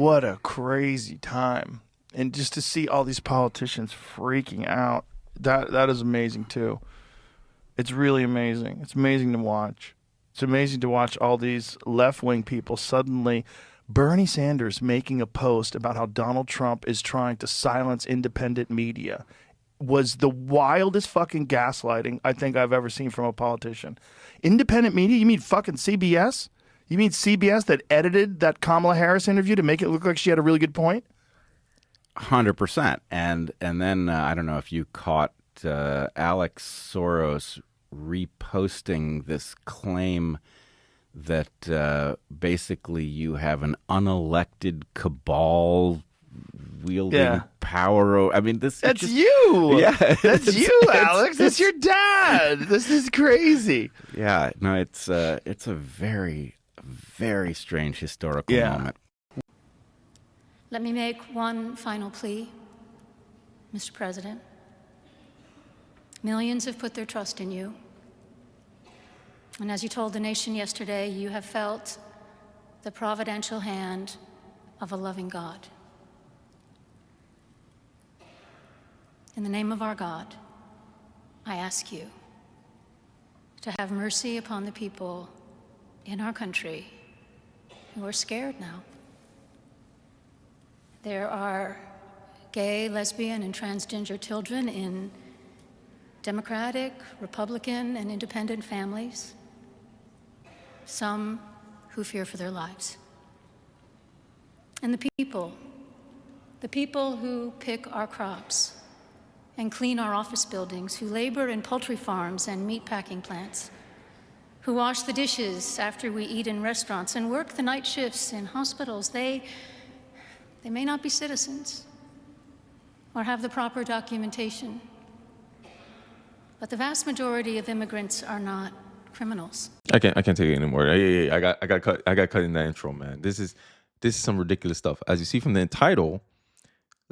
what a crazy time. And just to see all these politicians freaking out, that is amazing too. It's really amazing. It's amazing to watch. It's amazing to watch all these left-wing people suddenly. Bernie Sanders making a post about how Donald Trump is trying to silence independent media was the wildest fucking gaslighting I think I've ever seen from a politician. Independent media? You mean fucking CBS? You mean CBS that edited that Kamala Harris interview to make it look like she had a really good point? 100%. And then I don't know if you caught Alex Soros reposting this claim that basically you have an unelected cabal wielding power. I mean, that's you. Yeah, that's you, Alex. That's your dad. This is crazy. Yeah, no, it's a very, very strange historical moment. Let me make one final plea, Mr. President. Millions have put their trust in you. And as you told the nation yesterday, you have felt the providential hand of a loving God. In the name of our God, I ask you to have mercy upon the people in our country who are scared now. There are gay, lesbian, and transgender children in Democratic, Republican, and independent families, some who fear for their lives. And the people who pick our crops and clean our office buildings, who labor in poultry farms and meat packing plants, who wash the dishes after we eat in restaurants and work the night shifts in hospitals, they may not be citizens or have the proper documentation, but the vast majority of immigrants are not criminals. I can't take it anymore. I got cut in that intro, man. This is some ridiculous stuff. As you see from the title,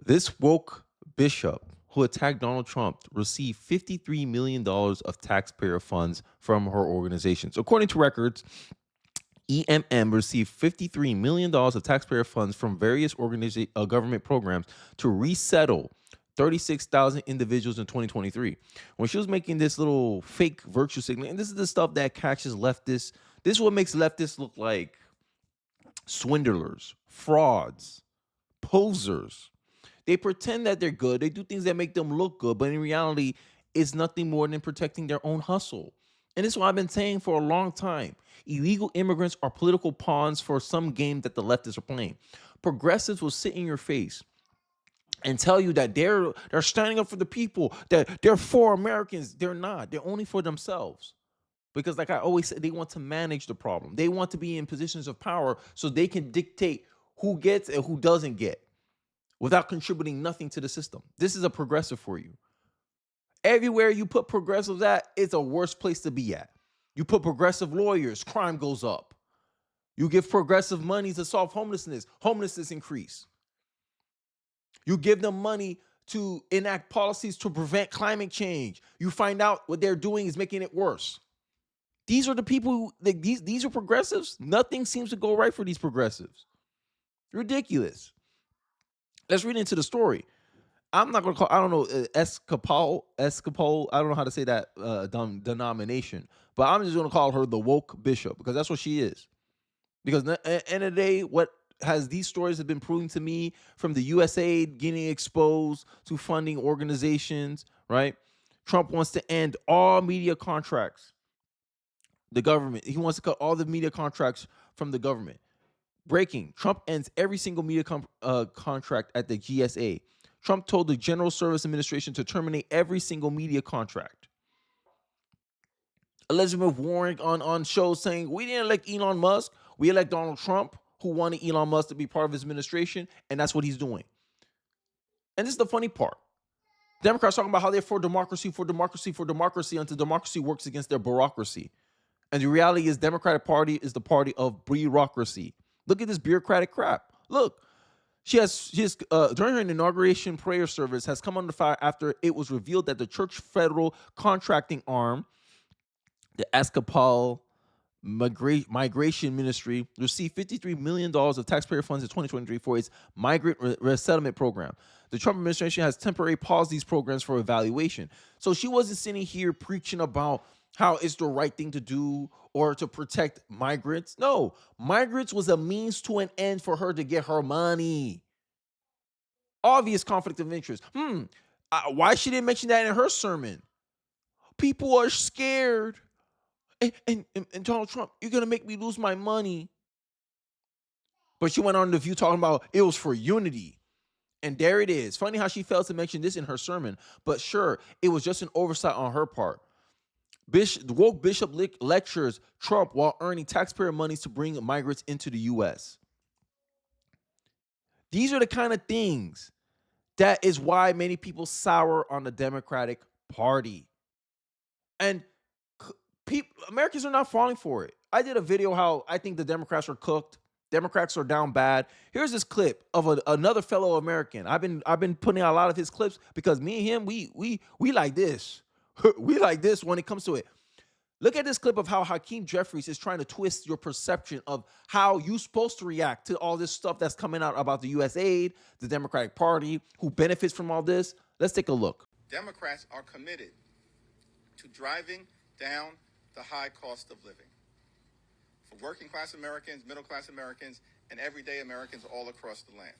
this woke bishop who attacked Donald Trump received $53 million of taxpayer funds from her organizations. According to records, EMM received $53 million of taxpayer funds from various government programs to resettle 36,000 individuals in 2023. When she was making this little fake virtue signaling, and this is the stuff that catches leftists. This is what makes leftists look like swindlers, frauds, posers. They pretend that they're good. They do things that make them look good, but in reality, it's nothing more than protecting their own hustle. And this is what I've been saying for a long time. Illegal immigrants are political pawns for some game that the leftists are playing. Progressives will sit in your face and tell you that they're standing up for the people, that they're for Americans. They're not. They're only for themselves. Because like I always say, they want to manage the problem. They want to be in positions of power so they can dictate who gets and who doesn't get without contributing nothing to the system. This is a progressive for you. Everywhere you put progressives at, it's a worse place to be at. You put progressive lawyers, crime goes up. You give progressive money to solve homelessness increase. You give them money to enact policies to prevent climate change. You find out what they're doing is making it worse. These are the people who, these are progressives. Nothing seems to go right for these progressives. Ridiculous. Let's read into the story. I'm not going to call, I don't know, Escapol, I don't know how to say that denomination, but I'm just going to call her the woke bishop because that's what she is. Because at the end of the day, what has these stories have been proving to me, from the USAID getting exposed to funding organizations, right? Trump wants to end all media contracts. The government, he wants to cut all the media contracts from the government. Breaking, Trump ends every single media contract at the GSA. Trump told the General Service Administration to terminate every single media contract. Elizabeth Warren on shows saying, we didn't elect Elon Musk, we elect Donald Trump, who wanted Elon Musk to be part of his administration, and that's what he's doing. And this is the funny part. Democrats talking about how they're for democracy, until democracy works against their bureaucracy. And the reality is Democratic Party is the party of bureaucracy. Look at this bureaucratic crap. Look, she has during her inauguration prayer service has come under fire after it was revealed that the church federal contracting arm, the Episcopal Migration Ministry received $53 million of taxpayer funds in 2023 for its migrant resettlement program. The Trump administration has temporarily paused these programs for evaluation. So she wasn't sitting here preaching about how it's the right thing to do or to protect migrants. No, migrants was a means to an end for her to get her money. Obvious conflict of interest. Why she didn't mention that in her sermon? People are scared. And Donald Trump, you're going to make me lose my money. But she went on The View talking about it was for unity. And there it is. Funny how she failed to mention this in her sermon. But sure, it was just an oversight on her part. The woke bishop lectures Trump while earning taxpayer monies to bring migrants into the U.S. These are the kind of things that is why many people sour on the Democratic Party. And Americans are not falling for it. I did a video how I think the Democrats are cooked. Democrats are down bad. Here's this clip of another fellow American. I've been putting out a lot of his clips because me and him, we like this. We like this when it comes to it. Look at this clip of how Hakeem Jeffries is trying to twist your perception of how you're supposed to react to all this stuff that's coming out about the U.S. aid, the Democratic Party, who benefits from all this. Let's take a look. Democrats are committed to driving down the high cost of living for working class Americans, middle class Americans, and everyday Americans all across the land.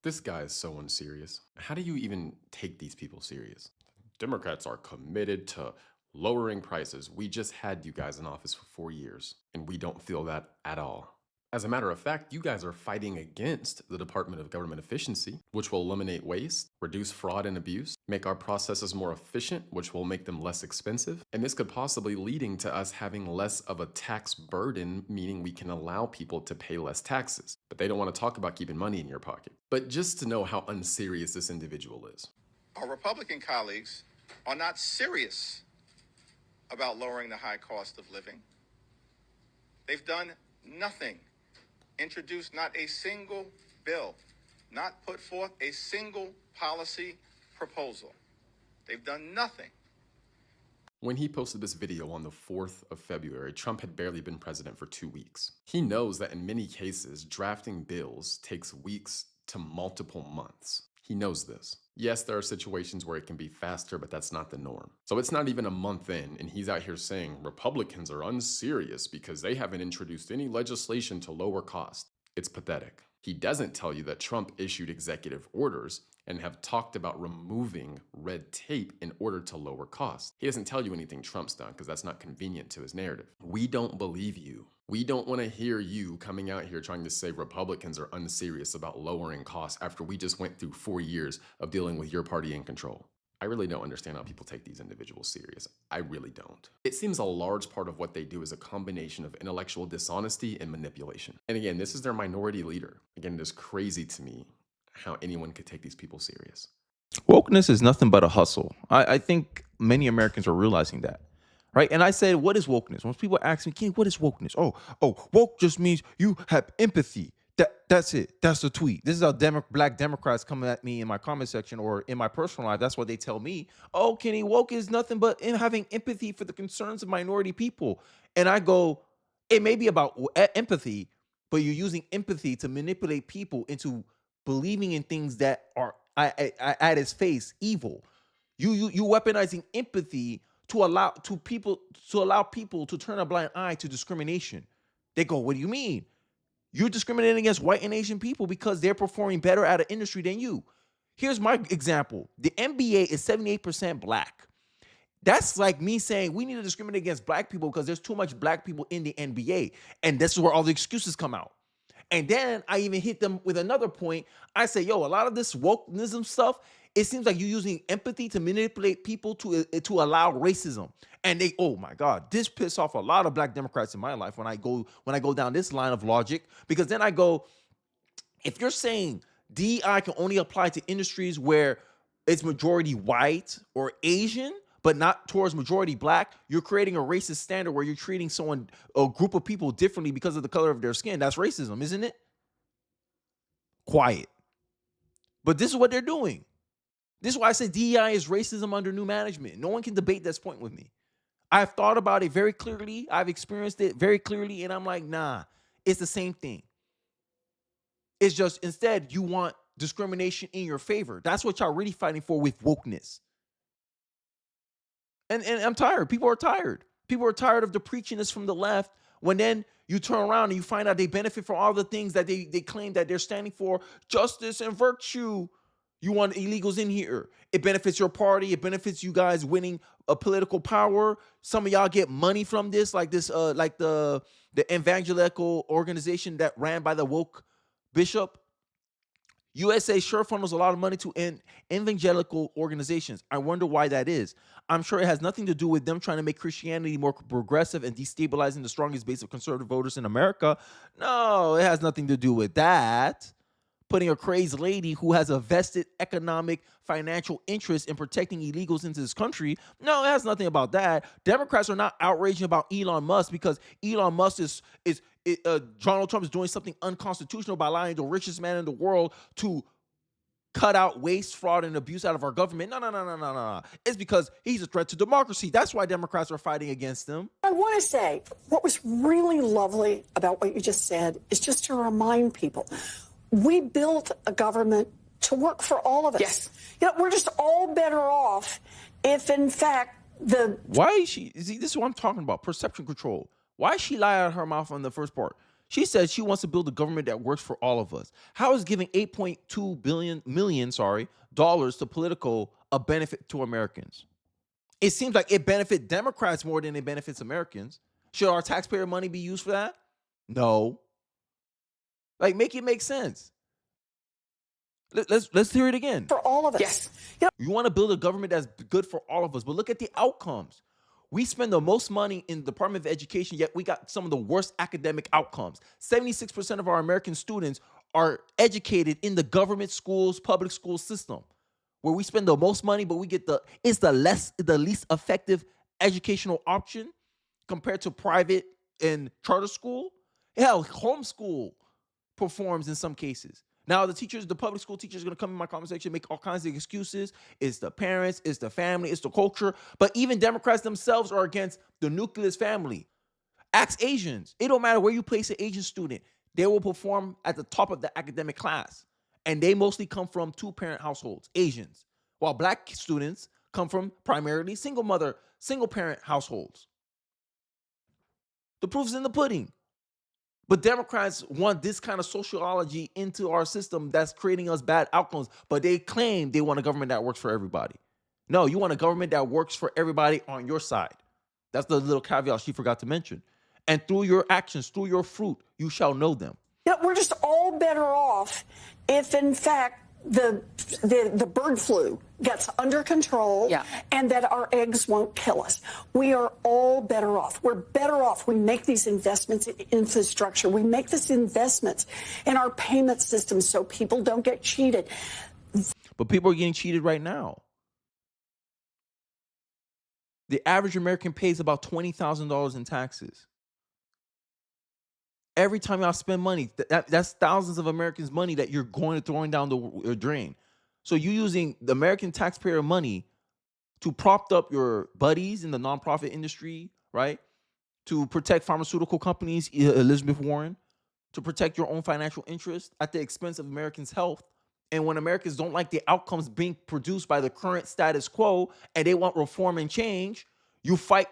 This guy is so unserious. How do you even take these people serious? Democrats are committed to lowering prices. We just had you guys in office for 4 years, and we don't feel that at all. As a matter of fact, you guys are fighting against the Department of Government Efficiency, which will eliminate waste, reduce fraud and abuse, make our processes more efficient, which will make them less expensive. And this could possibly leading to us having less of a tax burden, meaning we can allow people to pay less taxes. But they don't want to talk about keeping money in your pocket. But just to know how unserious this individual is. Our Republican colleagues are not serious about lowering the high cost of living. They've done nothing. Introduced not a single bill, not put forth a single policy proposal. They've done nothing. When he posted this video on the 4th of February, Trump had barely been president for 2 weeks. He knows that in many cases, drafting bills takes weeks to multiple months. He knows this. Yes, there are situations where it can be faster, but that's not the norm. So it's not even a month in, and he's out here saying Republicans are unserious because they haven't introduced any legislation to lower costs. It's pathetic. He doesn't tell you that Trump issued executive orders and have talked about removing red tape in order to lower costs. He doesn't tell you anything Trump's done because that's not convenient to his narrative. We don't believe you. We don't want to hear you coming out here trying to say Republicans are unserious about lowering costs after we just went through 4 years of dealing with your party in control. I really don't understand how people take these individuals serious. I really don't. It seems a large part of what they do is a combination of intellectual dishonesty and manipulation. And again, this is their minority leader. Again, it is crazy to me how anyone could take these people serious. Wokeness is nothing but a hustle. I think many Americans are realizing that. Right. And I said, what is wokeness? When people ask me, King, what is wokeness? Oh, woke just means you have empathy. That's it. That's the tweet. This is how black Democrats come at me in my comment section or in my personal life. That's what they tell me. Oh, Kenny, woke is nothing but in having empathy for the concerns of minority people. And I go, it may be about empathy, but you're using empathy to manipulate people into believing in things that are at its face evil. You weaponizing empathy to allow people to turn a blind eye to discrimination. They go, what do you mean? You're discriminating against white and Asian people because they're performing better at an industry than you. Here's my example. The NBA is 78% black. That's like me saying we need to discriminate against black people because there's too much black people in the NBA. And this is where all the excuses come out. And then I even hit them with another point. I say, a lot of this wokeism stuff, it seems like you're using empathy to manipulate people to allow racism. And they, oh my God, this pisses off a lot of black Democrats in my life when I go down this line of logic, because then I go, if you're saying DEI can only apply to industries where it's majority white or Asian, but not towards majority black, you're creating a racist standard where you're treating a group of people differently because of the color of their skin. That's racism, isn't it? Quiet. But this is what they're doing. This is why I say DEI is racism under new management. No one can debate this point with me. I've thought about it very clearly. I've experienced it very clearly, and I'm like, nah, it's the same thing. It's just instead you want discrimination in your favor. That's what y'all really fighting for with wokeness. And I'm tired. People are tired. People are tired of the preachiness from the left when then you turn around and you find out they benefit from all the things that they claim that they're standing for, justice and virtue. You want illegals in here. It benefits your party. It benefits you guys winning a political power. Some of y'all get money from this, like the evangelical organization that ran by the woke bishop. USA sure funnels a lot of money to evangelical organizations. I wonder why that is. I'm sure it has nothing to do with them trying to make Christianity more progressive and destabilizing the strongest base of conservative voters in America. No, it has nothing to do with that. Putting a crazed lady who has a vested economic, financial interest in protecting illegals into this country. No, it has nothing about that. Democrats are not outraged about Elon Musk because Elon Musk Donald Trump is doing something unconstitutional by allowing the richest man in the world to cut out waste, fraud, and abuse out of our government. No. It's because he's a threat to democracy. That's why Democrats are fighting against him. I want to say what was really lovely about what you just said is just to remind people, we built a government to work for all of us. Yes. We're just all better off if, in fact, Why is she... See, this is what I'm talking about. Perception control. Why is she lie out of her mouth on the first part? She said she wants to build a government that works for all of us. How is giving $8.2 million to Politico a benefit to Americans? It seems like it benefits Democrats more than it benefits Americans. Should our taxpayer money be used for that? No. Like, make it make sense. Let's hear it again. For all of us. Yes. You want to build a government that's good for all of us, but look at the outcomes. We spend the most money in the Department of Education, yet we got some of the worst academic outcomes. 76% of our American students are educated in the government schools, public school system, where we spend the most money, but we get the least effective educational option compared to private and charter school. Hell, homeschool performs in some cases. Now, the public school teachers are going to come in my comment section, make all kinds of excuses. It's the parents, it's the family, it's the culture. But even Democrats themselves are against the nucleus family. Ask Asians. It don't matter where you place an Asian student. They will perform at the top of the academic class. And they mostly come from two-parent households, Asians. While black students come from primarily single-parent households. The proof's in the pudding. But Democrats want this kind of sociology into our system that's creating us bad outcomes. But they claim they want a government that works for everybody. No, you want a government that works for everybody on your side. That's the little caveat she forgot to mention. And through your actions, through your fruit, you shall know them. We're just all better off if, in fact, the bird flu gets under control and that our eggs won't kill us. We are all better off. We're better off. We make these investments in infrastructure. We make these investments in our payment system so people don't get cheated. But people are getting cheated right now. The average American pays about $20,000 in taxes. Every time y'all spend money, that's thousands of Americans' money that you're throwing down the drain. So you're using the American taxpayer money to prop up your buddies in the nonprofit industry, right? To protect pharmaceutical companies, Elizabeth Warren, to protect your own financial interests at the expense of Americans' health. And when Americans don't like the outcomes being produced by the current status quo and they want reform and change, you fight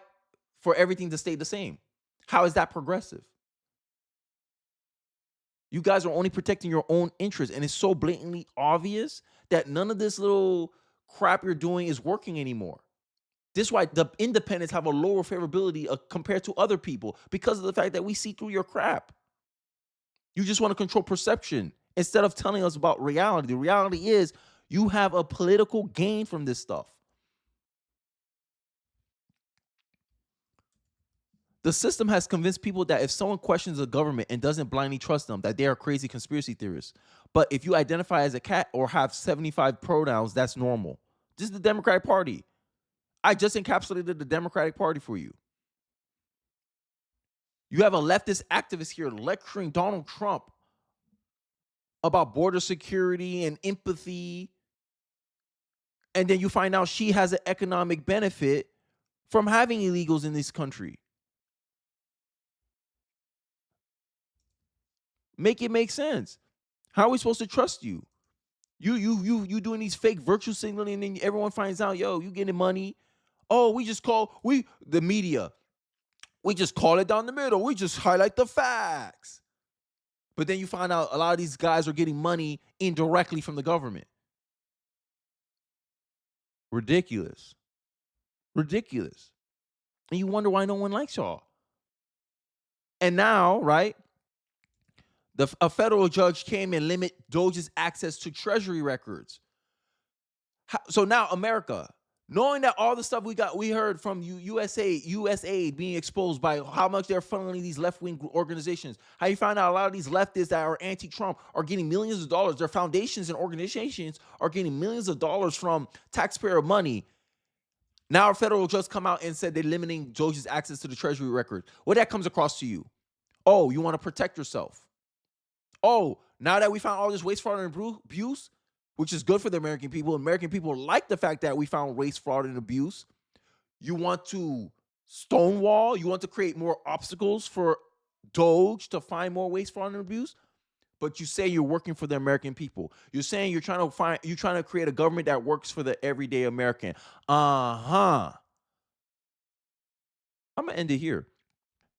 for everything to stay the same. How is that progressive? You guys are only protecting your own interests, and it's so blatantly obvious that none of this little crap you're doing is working anymore. This is why the independents have a lower favorability compared to other people, because of the fact that we see through your crap. You just want to control perception instead of telling us about reality. The reality is you have a political gain from this stuff. The system has convinced people that if someone questions the government and doesn't blindly trust them, that they are crazy conspiracy theorists. But if you identify as a cat or have 75 pronouns, that's normal. This is the Democratic Party. I just encapsulated the Democratic Party for you. You have a leftist activist here lecturing Donald Trump about border security and empathy. And then you find out she has an economic benefit from having illegals in this country. Make it make sense. How are we supposed to trust you? You doing these fake virtue signaling, and then everyone finds out, yo, you getting money. Oh, the media. We just call it down the middle. We just highlight the facts. But then you find out a lot of these guys are getting money indirectly from the government. Ridiculous. Ridiculous. And you wonder why no one likes y'all. And now, right, a federal judge came and limit DOGE's access to Treasury records. So now America, knowing that all the stuff we heard from USAID being exposed by how much they're funneling these left-wing organizations, how you find out a lot of these leftists that are anti-Trump are getting millions of dollars. Their foundations and organizations are getting millions of dollars from taxpayer money. Now a federal judge come out and said they're limiting DOGE's access to the Treasury record. What that comes across to you? Oh, you want to protect yourself. Oh, now that we found all this waste, fraud, and abuse, which is good for the American people like the fact that we found waste, fraud, and abuse. You want to stonewall? You want to create more obstacles for DOGE to find more waste, fraud, and abuse? But you say you're working for the American people. You're saying you're trying to create a government that works for the everyday American. I'm gonna end it here.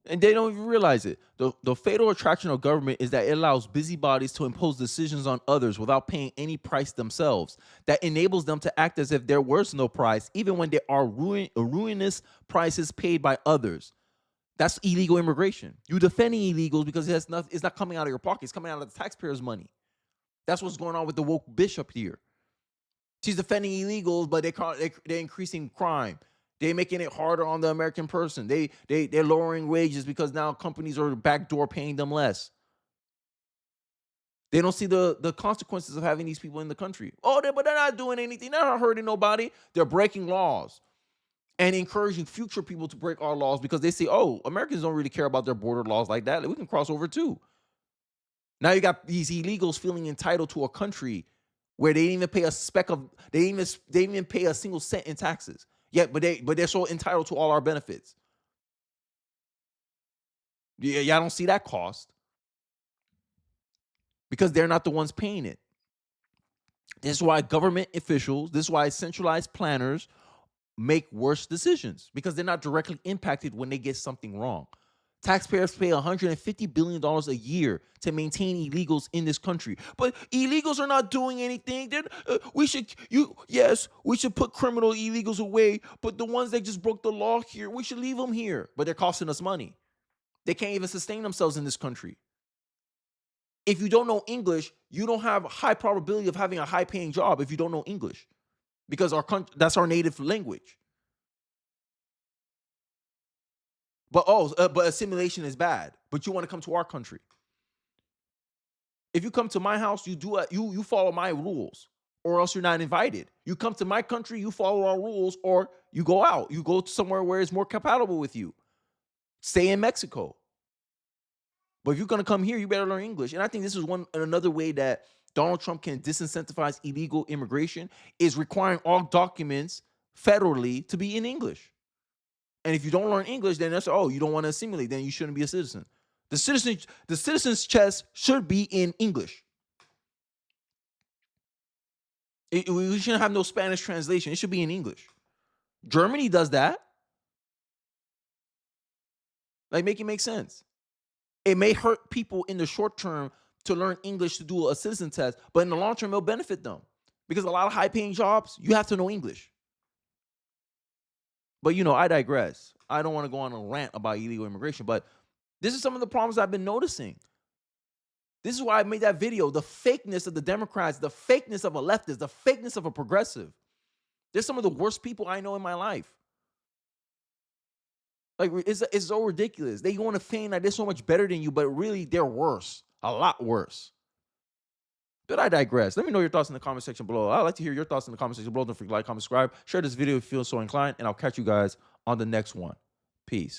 And they don't even realize it. The fatal attraction of government is that it allows busybodies to impose decisions on others without paying any price themselves. That enables them to act as if there was no price, even when there are ruinous prices paid by others. That's illegal immigration. You're defending illegals because it's not coming out of your pocket. It's coming out of the taxpayers' money. That's what's going on with the woke bishop here. She's defending illegals, but they're increasing crime. They're making it harder on the American person. They're lowering wages because now companies are backdoor paying them less. They don't see the consequences of having these people in the country. But they're not doing anything. They're not hurting nobody. They're breaking laws and encouraging future people to break our laws because they say, Americans don't really care about their border laws like that. We can cross over too. Now you got these illegals feeling entitled to a country where they didn't even pay they didn't even pay a single cent in taxes. But they're so entitled to all our benefits. Yeah, y'all don't see that cost because they're not the ones paying it. This is why government officials, this is why centralized planners make worse decisions because they're not directly impacted when they get something wrong. Taxpayers pay $150 billion a year to maintain illegals in this country. But illegals are not doing anything. We should put criminal illegals away, but the ones that just broke the law here, we should leave them here. But they're costing us money. They can't even sustain themselves in this country. If you don't know English, you don't have a high probability of having a high-paying job if you don't know English because that's our native language. But assimilation is bad. But you want to come to our country. If you come to my house, you follow my rules, or else you're not invited. You come to my country, you follow our rules, or you go out. You go to somewhere where it's more compatible with you. Stay in Mexico. But if you're gonna come here, you better learn English. And I think this is another way that Donald Trump can disincentivize illegal immigration is requiring all documents federally to be in English. And if you don't learn English, then that's, you don't want to assimilate, then you shouldn't be a citizen. The citizen's chest should be in English. We shouldn't have no Spanish translation. It should be in English. Germany does that. Make it make sense. It may hurt people in the short term to learn English to do a citizen test, but in the long term, it'll benefit them. Because a lot of high-paying jobs, you have to know English. But, I digress. I don't want to go on a rant about illegal immigration, but this is some of the problems I've been noticing. This is why I made that video, the fakeness of the Democrats, the fakeness of a leftist, the fakeness of a progressive. They're some of the worst people I know in my life. It's so ridiculous. They want to feign that they're so much better than you, but really they're worse, a lot worse. But I digress. Let me know your thoughts in the comment section below. I'd like to hear your thoughts in the comment section below. Don't forget to like, comment, subscribe. Share this video if you feel so inclined, and I'll catch you guys on the next one. Peace.